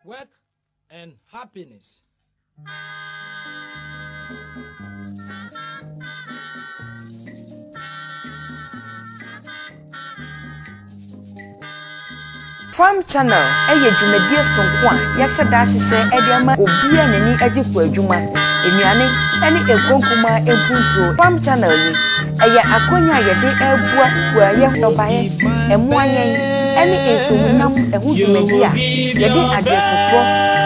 work and happiness. Farm Channel eye dwumadie sonko a ya hyeda hyehyɛ ediama obi a nani agikwa adwuma enuane ene ekonkuma empuntuo Farm Channel yi eye akonya yede ebua kuaye obaye emuayen ene esomunam ehu dwumadie a yede adrefofo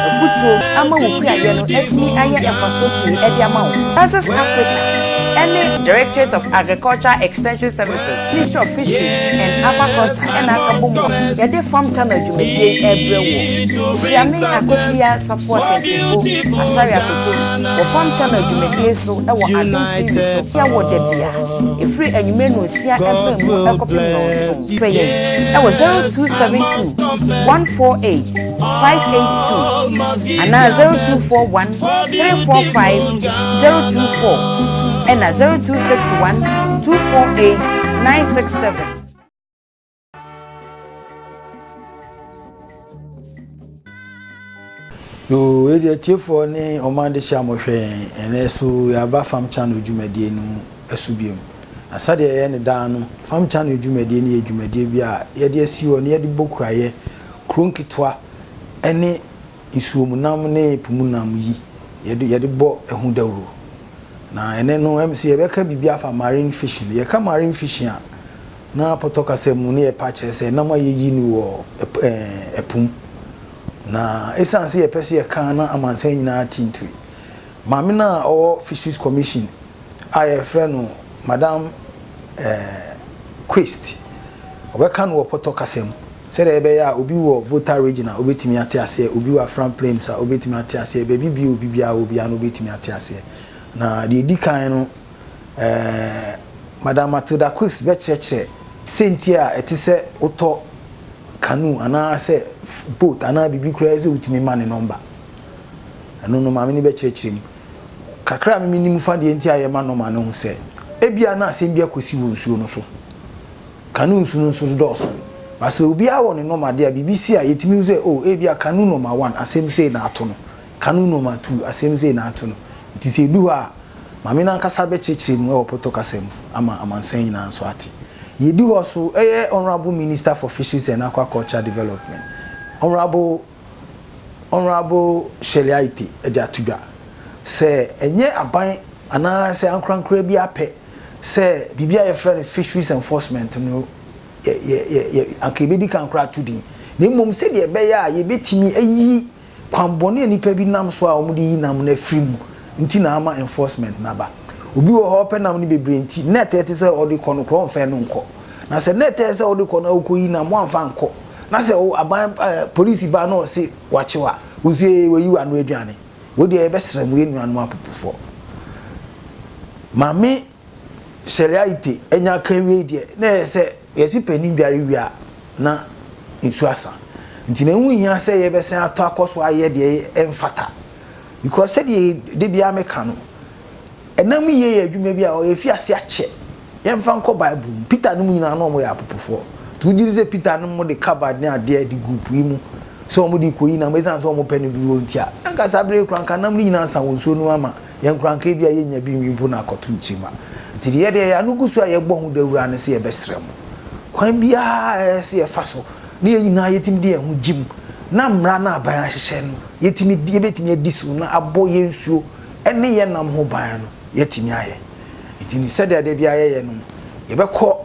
afutuo ama wokuaye no etimi aye enfaso pii ediama wo Access Africa any Directorate of Agriculture Extension Services, Ministry of Fisheries and Aquaculture, and Akabumo, Yade Farm Channel Jumedi Ebrewo, Siami Akosia Support Tibo, Asari Akoto, or Farm Channel Jumedi so, our adult TV so, here what they be a free and you may know Sia Ebrewo, a copy of so, pay. That was 0272 148 582 and now 0241 345 024. And 0261 248 967. Yo, area for ne Omande Shamohe, and so Yaba Farm Channel Jumedian, Asubium. Asade and Dano, Farm Channel Jumedian, Jumedibia, Yadiasio, near the book, Crunkitwa, any isumunamne Pumunam ye, Yadibo, a Hundaro. Na ene no MC Ebeka bibia fa marine fishing ye ka marine fishing na potoka se mu ne e pache se na ma yeyi ni wo epum na esanse ye pese ye kan na amansan nyina tintu maame na o Fisheries Commission aye frɛ no Madam Quest obeka no potoka se mu se de ebe ya obi wo voter regional obetimi ate ase obi wo Afran Plains a obetimi ate ase be bibia obi bia obi an obetimi ate ase na the dikan no Madam Matilda Quist be cheche sentia etise oto canoe ana se boat ana bibi kura eze utimi ma ne number eno no ma me ni be cheche ni kakra me ni mu fa de entia ye ma no ma no hu se ebia na asem bia kosi wo nsuo no so canoe nsuo no so doso base obi a wo ne number de a bibi si a yetimi se oh ebia canoe number 1 asem se na ato no canoe number 2 asem se na ato no ti se du a mame na nkasa be chechire mu e opoto kasem ama amansan nyina nso ati ye du ho so Honorable Minister for Fisheries and Aquaculture Development Honorable Sheliaite ede atuga se enye aban ana se ankrankra bi apɛ se bibia ye friend fisheries enforcement no ye akebedi kankra tudi na mom se de be ya ye betimi ayi kwambone nipa bi nam so a omudi yi nam na frimu nti na ama enforcement na ba obi wo ho penam ni bebre nti net ete se odi kono kro mfa no nko na se net ete se odi kono akoyi na mo amfa nko na se aban police ba no se wachewa uzie weyi anu aduane wo de ebe srem enu anu apopofo mami Sheliaite enya kan we de na se yesi pani biare wia na insuasa nti na hu hia se ye besen ato akoso aye de emfata because said ye de bia meka no enam ye adwuma bia o efi ase ache yemfa nko bible Peter no nyina na omo ya apopofo to girize Peter no mo de cupboard na ade di group yi mu so omo di koyi na mesan so omo pene duro ntia sanka sabre kranka nam nyina san wonso no ama yen kranka bia ye nya bi nwimpo na akoto nchima nti ye de ya no gusu a ye gbo hu dawura ne se ye besrem kwan bia se ye faso ne ye nyina yetim de hu jim na mra na aban ahyehyɛ no yetimi die betimi adisu na abo ye nsuo ene ye nam ho ban no yetimi aye itini sede ade bia ye no yebekɔ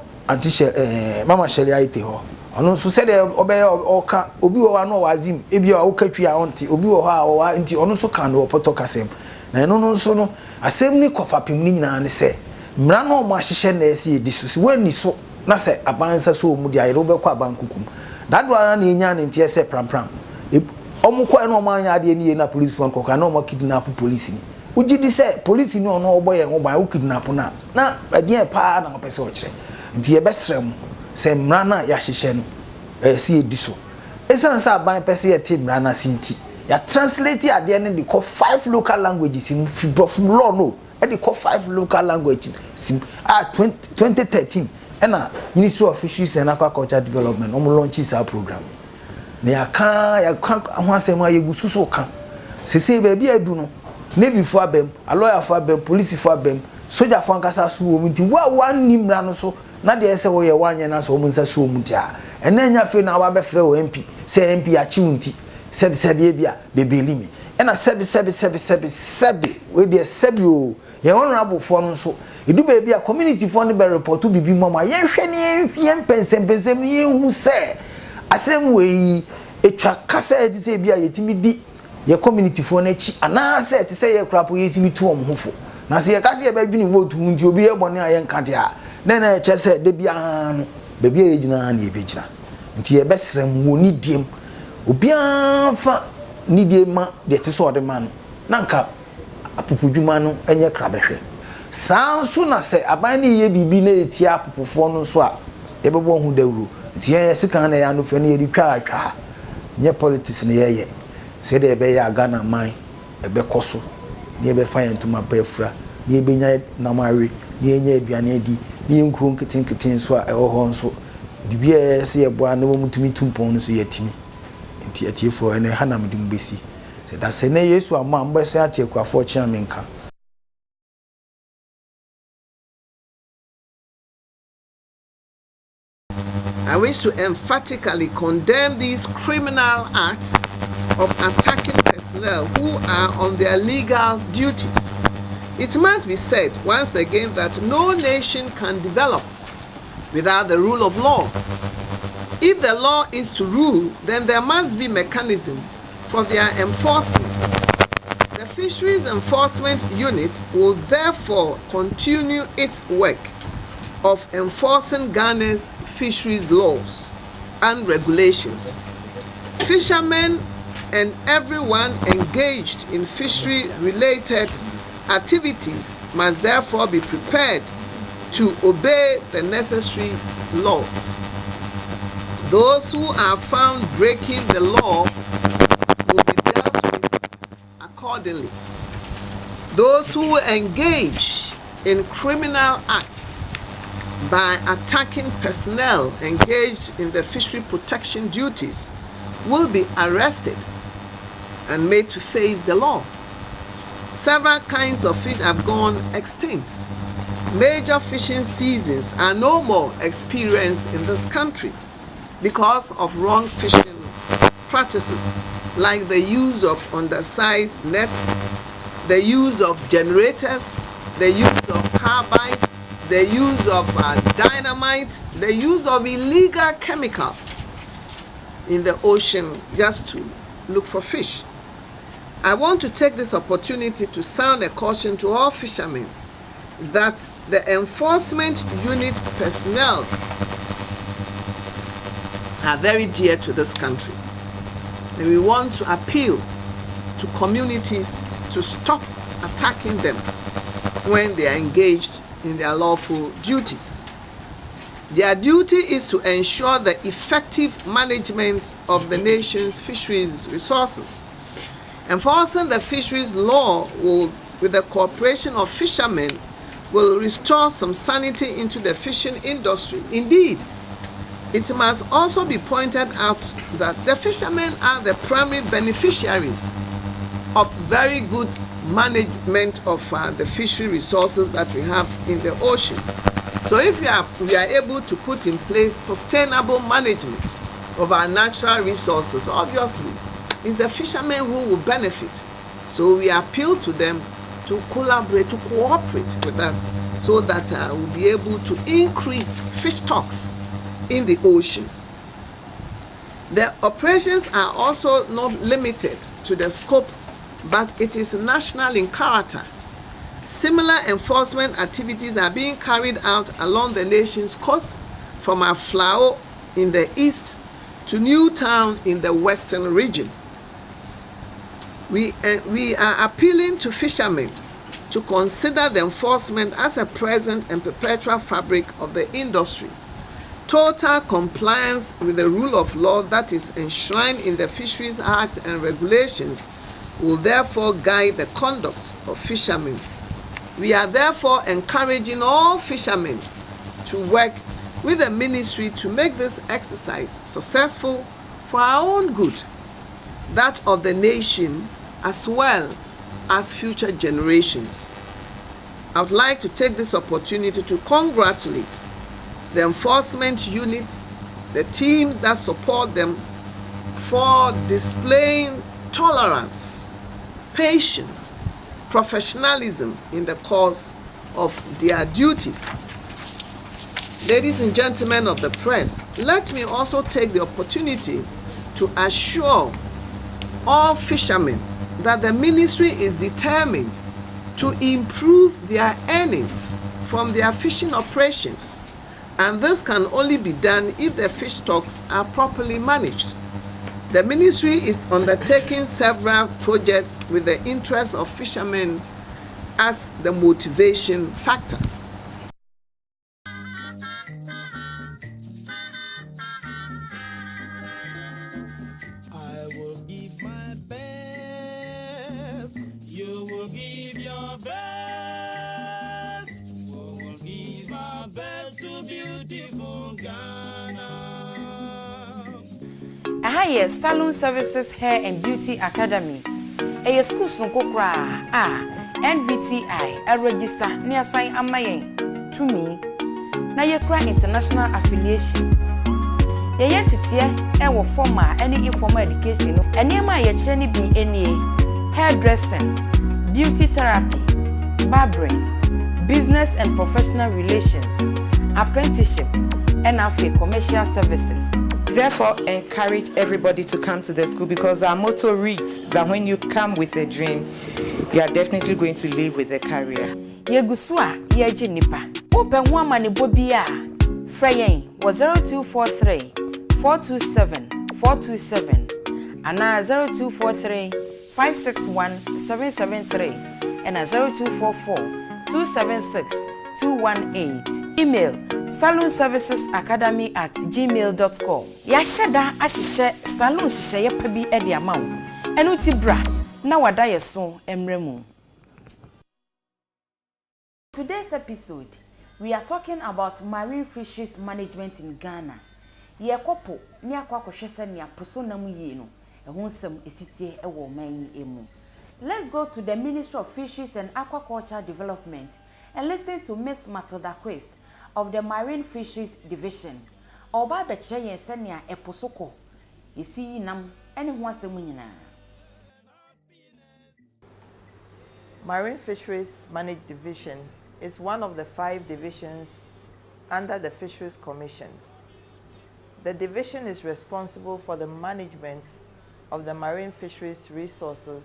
Mama Sheliaite ho ono so sede obeye oka obi wo wa no wazim ebia o katwi a onti obi wo ha wo nti ono so kan no poto kasem na eno no so no asem ni kofapem ni nyina ne se mra na o ma ahyehyɛ na ese edisu si wani so na se abansa so mu dia yero bekɔ abankukum dado ana na enya ne ntie se prampram omukɔ na omanya ade ni ye na police phone kɔka na omo kidnap police ni ugidi se police ni ono oboye ho ban o kidnap na ade pa na opese o kire nti ye besrem se mra na ya hyehye no si ediso esansa ban pese ye te mra na sinti ya translate ade ne de call 5 local languages in from law no e de call 5 local languages 2013 and Ministry of Fisheries and Aquaculture Development launches our program na yaka ho asɛm a yegu suso ka sese ba bi adu no navy fo abem a lawyer fo abem police fo abem soldier fo ankasa so wo nti wa nimra no so na de ese wo ye wanye na so wo nsa so mu ntia ena nya fe na wa be frɛ wo MP se MP a chi unti sebi bia bebeli mi ena sebi we de sebi o ye honorable fo no so edu ba bia community fo no be report bibi mama ye hwɛ ne ye mpensem ye hu se asem we etwa kasa eti se bia yetimi di ye community fo na chi ana se eti se ye krapo yetimi tu om hofo na se ye kasa ye ba dwini vote nti obi ye bone aye nkade a na eche se de bia no ba bia ye gina na ye be gina nti ye besrem woni diem obi anfa ni die ma de te so de ma no na nka apopudwuma no enye krabehwe sanso na se aban ni ye bibi na eti apopofo no so a ye bebo hu dawuro nti ye sika na ya no fe na ye twa nye politics na ye se de be ya Ghana man ebe koso ni ebe fa yentuma pa afura ni ebe nya na mawe ni enya aduane adi ni nkuro nketenketen so a ewo ho nso bibia se ye boa na wo mutumi tumpon no so yatimi nti atiefo ene hanam dim besi se da se na Yesu ama mbese atiekuafo chiamenka. I wish to emphatically condemn these criminal acts of attacking personnel who are on their legal duties. It must be said once again that no nation can develop without the rule of law. If the law is to rule, then there must be mechanism for their enforcement. The Fisheries Enforcement Unit will therefore continue its work of enforcing Ghana's fisheries laws and regulations. Fishermen and everyone engaged in fishery-related activities must therefore be prepared to obey the necessary laws. Those who are found breaking the law will be dealt with accordingly. Those who engage in criminal acts by attacking personnel engaged in the fishery protection duties will be arrested and made to face the law. Several kinds of fish have gone extinct. Major fishing seasons are no more experienced in this country because of wrong fishing practices like the use of undersized nets, the use of generators, the use of carbide, the use of dynamite, the use of illegal chemicals in the ocean just to look for fish. I want to take this opportunity to sound a caution to all fishermen that the enforcement unit personnel are very dear to this country. And we want to appeal to communities to stop attacking them when they are engaged in their lawful duties. Their duty is to ensure the effective management of the nation's fisheries resources. Enforcing the fisheries law will, with the cooperation of fishermen, will restore some sanity into the fishing industry. Indeed, it must also be pointed out that the fishermen are the primary beneficiaries of very good management of the fishery resources that we have in the ocean. So if we are able to put in place sustainable management of our natural resources, obviously, it's the fishermen who will benefit. So we appeal to them to collaborate, to cooperate with us so that we'll be able to increase fish stocks in the ocean. The operations are also not limited to the scope, but it is national in character. Similar enforcement activities are being carried out along the nation's coast from Aflao in the east to Newtown in the western region. We are appealing to fishermen to consider the enforcement as a present and perpetual fabric of the industry. Total compliance with the rule of law that is enshrined in the Fisheries Act and regulations will therefore guide the conduct of fishermen. We are therefore encouraging all fishermen to work with the ministry to make this exercise successful for our own good, that of the nation, as well as future generations. I would like to take this opportunity to congratulate the enforcement units, the teams that support them, for displaying tolerance, patience, professionalism in the course of their duties. Ladies and gentlemen of the press, let me also take the opportunity to assure all fishermen that the ministry is determined to improve their earnings from their fishing operations, and this can only be done if the fish stocks are properly managed. The ministry is undertaking several projects with the interests of fishermen as the motivation factor. I will give my best. You will give your best. We will give our best to beautiful Ghana. Aha yɛ Salon Services Hair and Beauty Academy. Ɛyɛ school sonko kra NVTI register ne assign amayen to me. Na yɛkra international affiliation. Yɛyɛ titiɛ ɛwɔ formal any informal education no. Ɛnɛma yɛkyerɛ ne bi enie hairdressing, beauty therapy, barbering, business and professional relations, apprenticeship, and after commercial services. Therefore, encourage everybody to come to the school because our motto reads that when you come with a dream, you are definitely going to live with a career. Yegusua yeji nipa. Ope ho amane bobia. Freyen was 0243 427 427 and 0243 561 773 and 0244 276 218. Email salonservicesacademy@gmail.com. Yashada ashishe salon shishe yepabi edi amaw. Enu ti bra na wada yeso emremu. Today's episode, we are talking about marine fisheries management in Ghana. Ye kopo ni akwa kohwese ne aposo nam yie no. Ehun sem esitie ewo man emu. Let's go to the Ministry of Fisheries and Aquaculture Development and listen to Miss Matilda Quist of the Marine Fisheries Division. Oba beche yen senia eposoko. Yesi nam ene ho asem nyina. Marine Fisheries Managed Division is one of the 5 divisions under the Fisheries Commission. The division is responsible for the management of the marine fisheries resources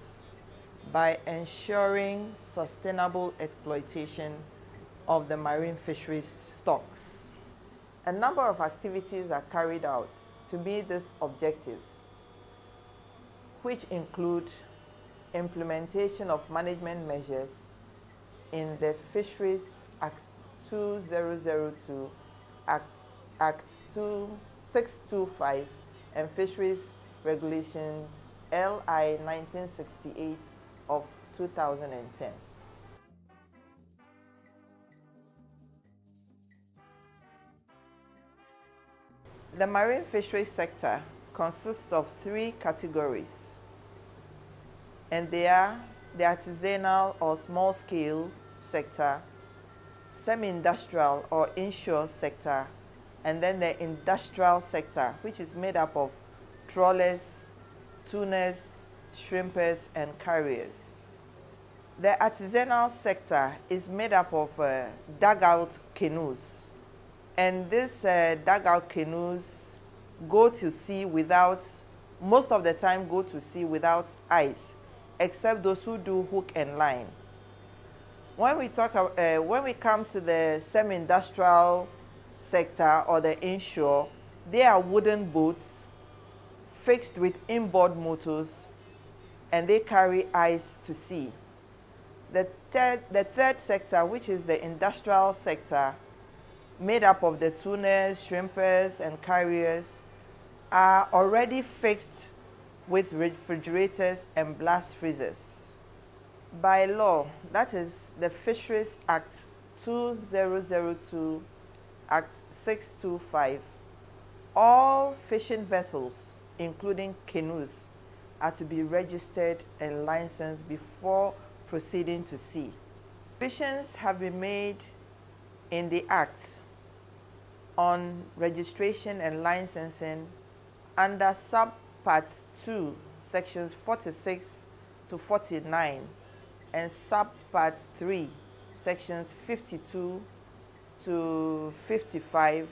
by ensuring sustainable exploitation of the marine fisheries stocks. A number of activities are carried out to meet these objectives, which include implementation of management measures in the Fisheries Act 2002, Act 2625, and Fisheries Regulations LI 1968 of 2010. The marine fisheries sector consists of 3 categories, and they are the artisanal or small-scale sector, semi-industrial or inshore sector, and then the industrial sector, which is made up of trawlers, tuners, shrimpers, and carriers. The artisanal sector is made up of dugout canoes, and these dugout canoes go to sea without, most of the time go to sea without ice, except those who do hook and line. When we come to the semi-industrial sector or the inshore, they are wooden boats fixed with inboard motors, and they carry ice to sea. The third sector, which is the industrial sector, made up of the tuners, shrimpers, and carriers, are already fixed with refrigerators and blast freezers. By law, that is the Fisheries Act 2002, Act 625, all fishing vessels including canoes, are to be registered and licensed before proceeding to sea. Provisions have been made in the Act on registration and licensing under Subpart 2, sections 46 to 49, and Subpart 3, sections 52 to 55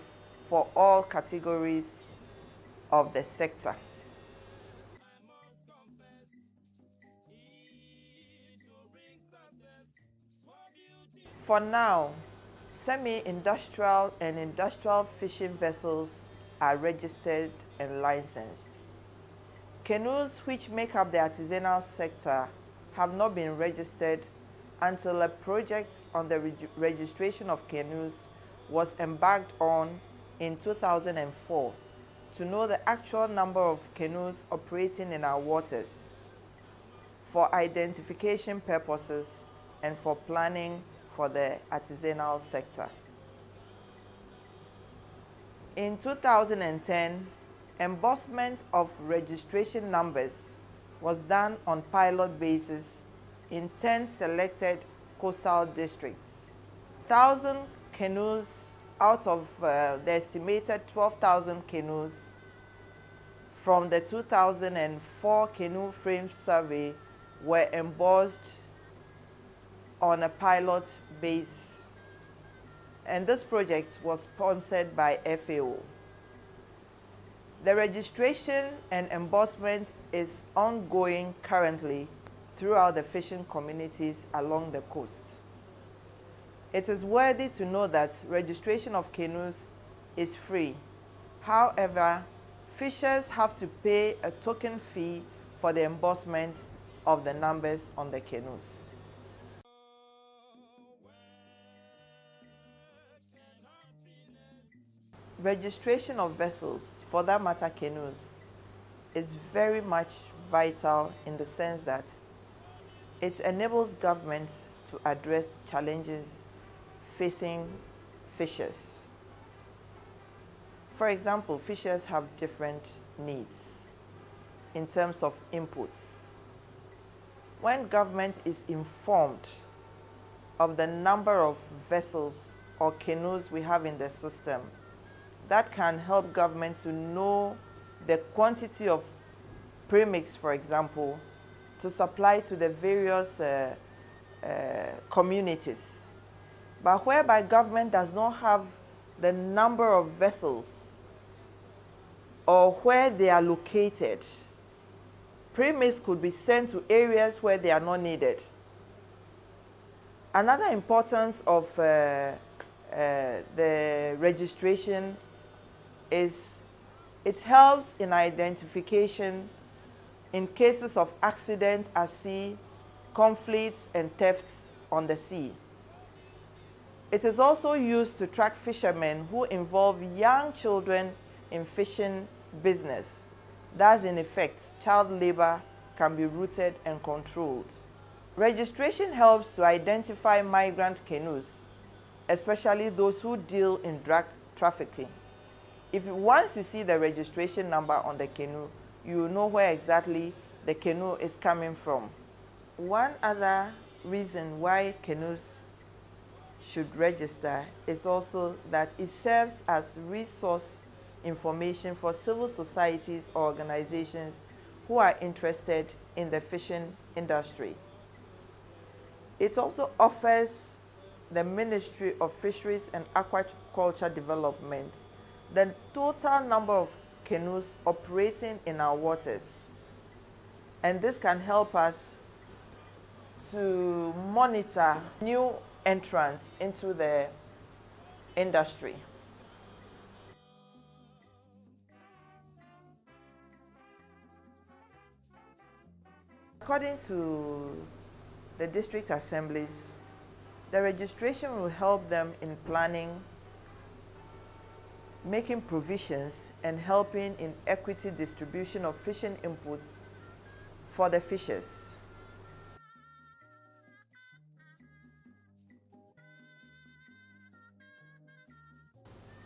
for all categories of the sector. For now, semi-industrial and industrial fishing vessels are registered and licensed. Canoes which make up the artisanal sector have not been registered until a project on the registration of canoes was embarked on in 2004 to know the actual number of canoes operating in our waters for identification purposes and for planning for the artisanal sector. In 2010, embossment of registration numbers was done on pilot basis in 10 selected coastal districts. 1,000 canoes out of the estimated 12,000 canoes from the 2004 canoe frame survey were embossed on a pilot base, and this project was sponsored by FAO. The registration and embossment is ongoing currently throughout the fishing communities along the coast. It is worthy to know that registration of canoes is free. However, fishers have to pay a token fee for the embossment of the numbers on the canoes. Registration of vessels, for that matter canoes, is very much vital in the sense that it enables government to address challenges facing fishers. For example, fishers have different needs in terms of inputs. When government is informed of the number of vessels or canoes we have in the system, that can help government to know the quantity of premix, for example, to supply to the various communities. But whereby government does not have the number of vessels or where they are located, premix could be sent to areas where they are not needed. Another importance of the registration is it helps in identification in cases of accident at sea, conflicts and thefts on the sea. It is also used to track fishermen who involve young children in fishing business. Thus, in effect, child labor can be rooted and controlled. Registration helps to identify migrant canoes, especially those who deal in drug trafficking. Once you see the registration number on the canoe, you know where exactly the canoe is coming from. One other reason why canoes should register is also that it serves as resource information for civil societies or organizations who are interested in the fishing industry. It also offers the Ministry of Fisheries and Aquaculture Development the total number of canoes operating in our waters. And this can help us to monitor new entrants into the industry. According to the district assemblies, the registration will help them in planning, making provisions, and helping in equity distribution of fishing inputs for the fishers.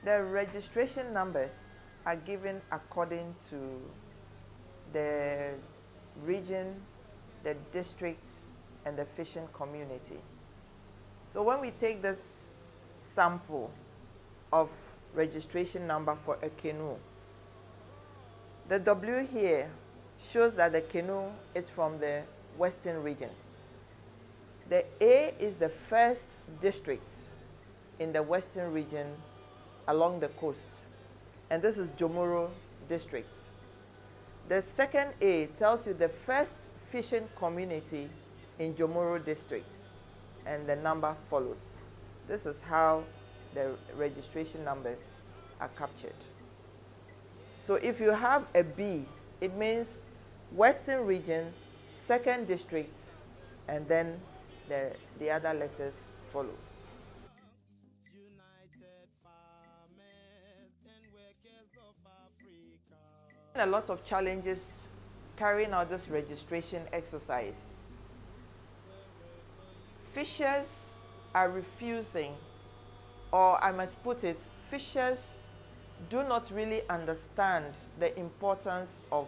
The registration numbers are given according to the region, the district, and the fishing community. So when we take this sample of registration number for a canoe, the W here shows that the canoe is from the western region. The A is the first district in the western region along the coast, and this is Jomoro district. The second A tells you the first fishing community in Jomoro district, and the number follows. This is how the registration numbers are captured. So if you have a B, it means Western region, second district, and then the other letters follow. A lot of challenges carrying out this registration exercise. Fishers are refusing, or I must put it, fishers do not really understand the importance of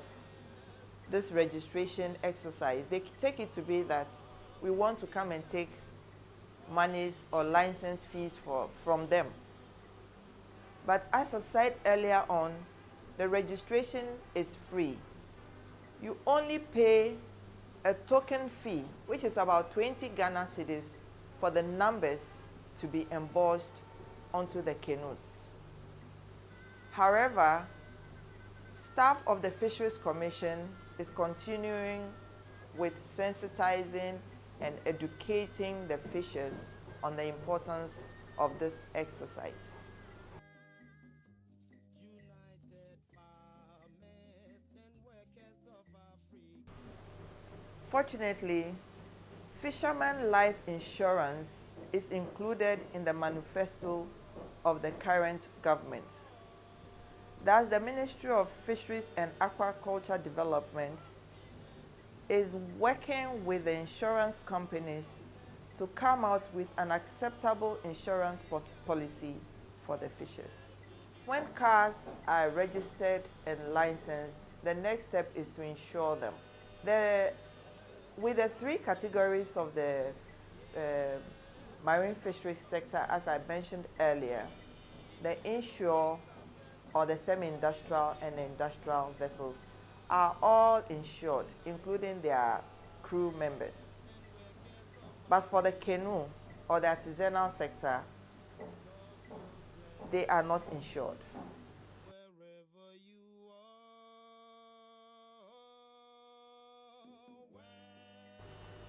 this registration exercise. They take it to be that we want to come and take monies or license fees from them. But as I said earlier on, the registration is free. You only pay a token fee, which is about 20 Ghana cedis, for the numbers to be embossed onto the canoes. However, staff of the Fisheries Commission is continuing with sensitizing and educating the fishers on the importance of this exercise. Fortunately, fisherman life insurance is included in the manifesto of the current government. Thus, the Ministry of Fisheries and Aquaculture Development is working with the insurance companies to come out with an acceptable insurance policy for the fishers. When cars are registered and licensed, the next step is to insure them. With the three categories of the marine fisheries sector, as I mentioned earlier, the inshore or the semi-industrial and industrial vessels are all insured, including their crew members. But for the canoe or the artisanal sector, they are not insured.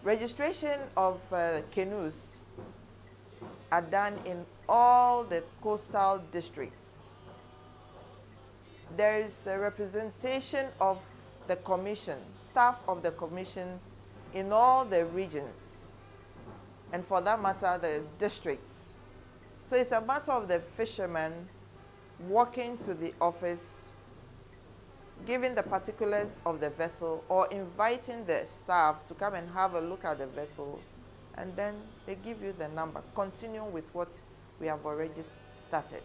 Registration of canoes are done in all the coastal districts. There is a representation of the commission, staff of the commission in all the regions, and for that matter, the districts. So it's a matter of the fishermen walking to the office, giving the particulars of the vessel, or inviting the staff to come and have a look at the vessel, and then they give you the number, continuing with what we have already started.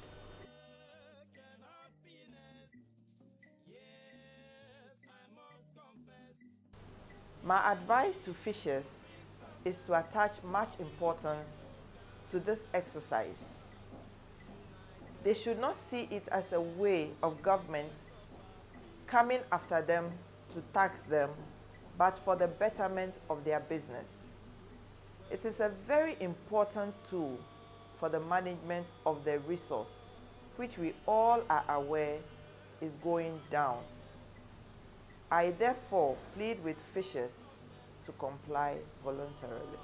My advice to fishers is to attach much importance to this exercise. They should not see it as a way of governments coming after them to tax them, but for the betterment of their business. It is a very important tool for the management of the resource, which we all are aware is going down. I therefore plead with fishers to comply voluntarily.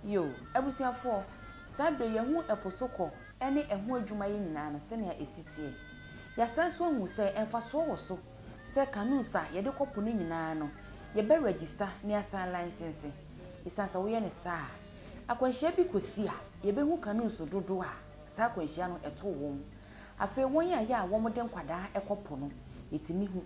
Yo, abusiafo, sabe ye hu eposoko ene ehu adwuma ye nyina no se na esitie. Ya sanso hu se emfaso wo so se kanusa ye de kopo no nyina no ye be register ni asan license. Isansa wo ye ne sa akwanhyia bi kosi a yebehu kanu so dodo a saa akwanhyia no eto wom afi won ya ya won de nkwada ekopo no etimi hu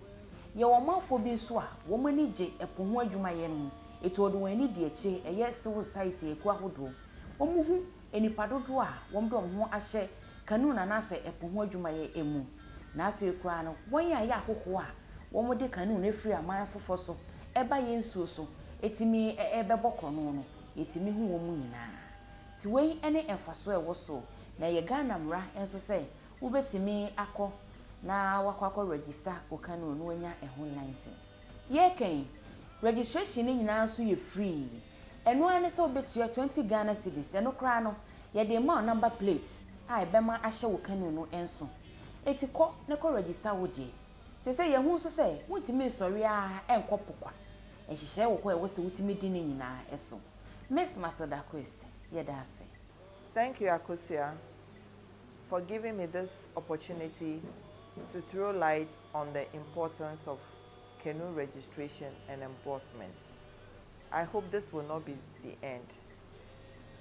ye wo mafo bi so a wo mani gye epo ho adwuma ye no eto do wani di eche eye civil society eku ahodo wo mu hu enipa dodo a won do ho ahye kanu na na se epo ho adwuma ye emu na afi kura no won ya ya akoko a won de kanu na free aman fofo so eba ye nsuo so etimi ebebokọ no etimi hu wo mu nyina ti wei ene emfaso e wo so na ye Ghana mra enso se wo betimi akọ na wakwakọ register ko kanu no anya ehun license ye kan registration ni nyina so ye free eno ane se obetua 20 Ghana cedis eno kra no ye de ma number plate a ebema ahye wo kanu no enso etikọ ne ko register wo de se ye hu so se wutimi sori a enkopokwa ehihye wo ko e wo se wutimi di ni nyina eso Miss Matilda Christ yedase. Thank you, Akosia, for giving me this opportunity to throw light on the importance of canoe registration and enforcement. I hope this will not be the end.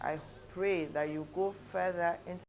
I pray that you go further into